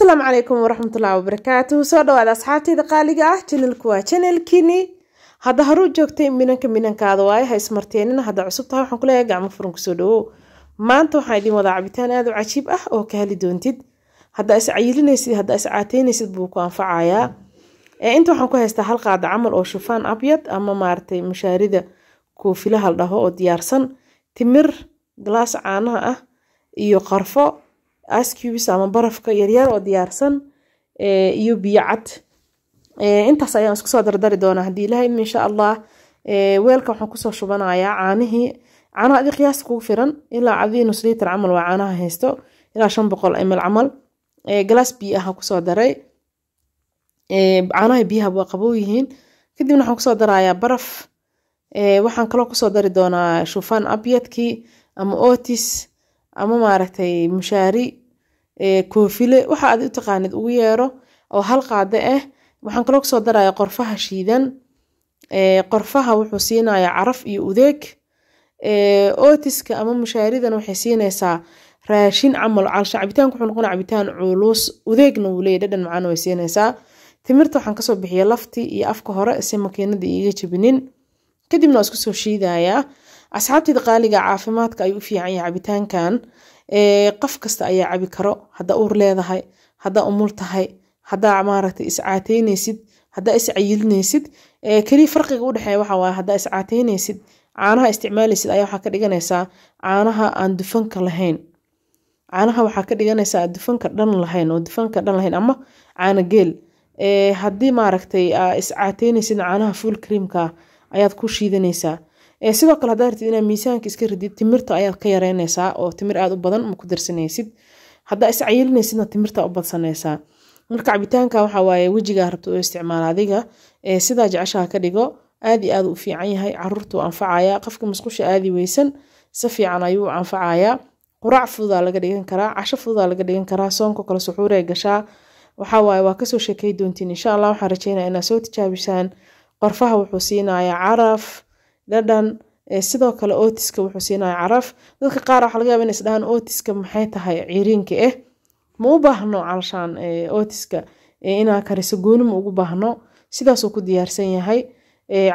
السلام عليكم ورحمة الله وبركاته. سو dhawaad asxaabtayda qaaliga ah channelku waa channelkini hadda haru joogtay minankaada waay ha ismarteenina hadda cusub tahay waxaan ku leeyahay gacmo furan ku soo dhawo maanta waxaan idin wada cabitaan aad u cajiib ah oo ka heli doontid hadda is cayilinaysid hadda is caateynaysid buu ku anfacayaa inta waxaan ku haystaa hal qaada camal oo shufaan abyad ama maartay mushaarida koofilaha la dhaho oo diyaarsan timir glass caanaha ah iyo qarfo askibis ama barafka yaryar oo diyaarsan iyo biyo cad intaas ayaan isku soo dardari doonaa hadii ilaahay insha Allah weelka waxaan ku soo shubanayaa caanaha adi qiyaas kugu firan ilaa adi nus litir camal waa caanaha haysto ilaa 500 ml camal glass biyo ah ku soo daray caanaha biyaha waa qabow yihiin kadibna waxaan ku soo darayaa baraf waxaan kale ku soo dari doonaa shufaan abyadki ama otis ama maaragtay mushaari koofile waxa aad u taqaanid ugu yeero oo hal qaade ah waxaan kale ku soo darayaa qorfaha shiidan qorfaha wuxuu siinayaa caraf iyo udeeg otiska ama mushaaridan waxay siinaysaa raashin camal cabitaan wuxuu noqonayaa cabitaan culus udeegna uu leeyahay dhadhan macaan way siinaysaa timirta waxaan ka soo bixiyaa lafti iyo afka hore si makiinada iiga jabinin kadibna isku soo shiidayaa asxaabtayda qaaliga caafimaadka ay u fiican yahay cabitaankan qof kasta ayaa cabi karo hada uur leedahay hada umul tahay hada maaragtay is caateynaysid hada is cayilinaysid kaliya farqiga u dhaxeeya waxa waa hada is caateynaysid caanaha isticmaalaysid ayaa waxa ka dhiganaysaa caanaha aan dufanka lahayn caanaha waxa ka dhiganaysaa dufanka dhan lahayn oo dufanka dhan lahayn ama caana geel hadii maaragtay is caateynaysid caanaha full creamka ayaad ku shiidanaysaa sidoo kale hadaad rabtid inaad miisaanka iska ridid timirta ayaad ka yareynaysaa oo timir aad u badan ma ku darsanaysid haddaa is cayilinaysidna timirta u badsanaysaa marka cabitaanka waxa waaye wejigaa rabta oo isticmaal adiga sidaa jeceshaha ka dhigo aad iyo aad u fiican yahay caruurtu anfacayaa qofka musqusha aadi weysan si fiican ayuu anfacayaa quraac fududaa laga dhigan karaa casho fududaa laga dhigan karaa soonka kale suxuuree gashaa waxa waaye waa kasoo sheekay doontiin insha Allah waxaan rajeynayaa inaad soo tijaabisaan qorfaha wuxuu siinayaa caraf dhadhan sidoo kale otiska wuxuu siinayaa caraf dadka qaar waxa laga yaabaa inay isdhahaan otiska maxay tahay ciiriinka ma u baahno calshaan otiska inaa kariso gooni ma ugu baahno sidaas uu ku diyaarsan yahay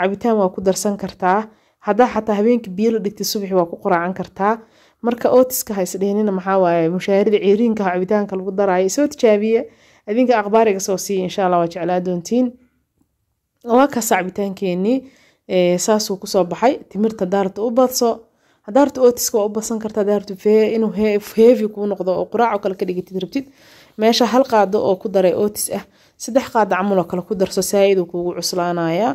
cabitaan waa ku darsan kartaa hadaa xataa habeenkii biyo la dhigtay subaxii waa ku quraacan kartaa marka otiska ha isdheynina maxaa waaye mushaarida ciiriinka cabitaanka lagu daraayo soo tijaabiye adinka akhbaariga soo siiya insha Allah waa jeclaa doontiin waa ka cabitaankeenii saasuu ku soo baxay timirta daarta u badso hadaartu otiska waa u badsan kartaa daartu inuu heavy ku noqdo oo quraac kale ka dhigtid rabtid meesha hal qaado oo ku daray otis ah 3 qaado camal oo kale ku darso saayid uu kugu cuslaanaya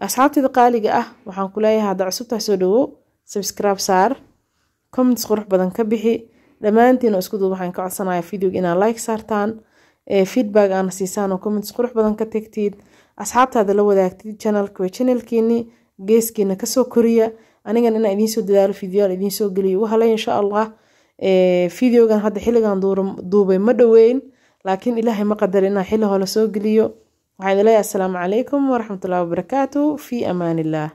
asxaabtayda qaaliga ah waxaan ku leeyahay hada cusubta soo dhawo subscribe saar comments qurux badan ka bixi dhamaantiin isku duub waxaan ka codsanayaa video-ga inaad like saartaan feedback aan siisaan oo comments qurux badan ka tagtid asxaabtaada la wadaagtid channelkiini geeskiina ka soo koriya anigan inaan idiin soo dadaalo video idiin soo geliyo waxa insha Allah videogan hadda xilligan duubay ma dhaweyn laakiin ilaahay ma qadar inaan xilli hore soo geliyo waxaan leeyahay assalaamu calaykum wa rahmatullahi wa barakaatuh fi amaanillah.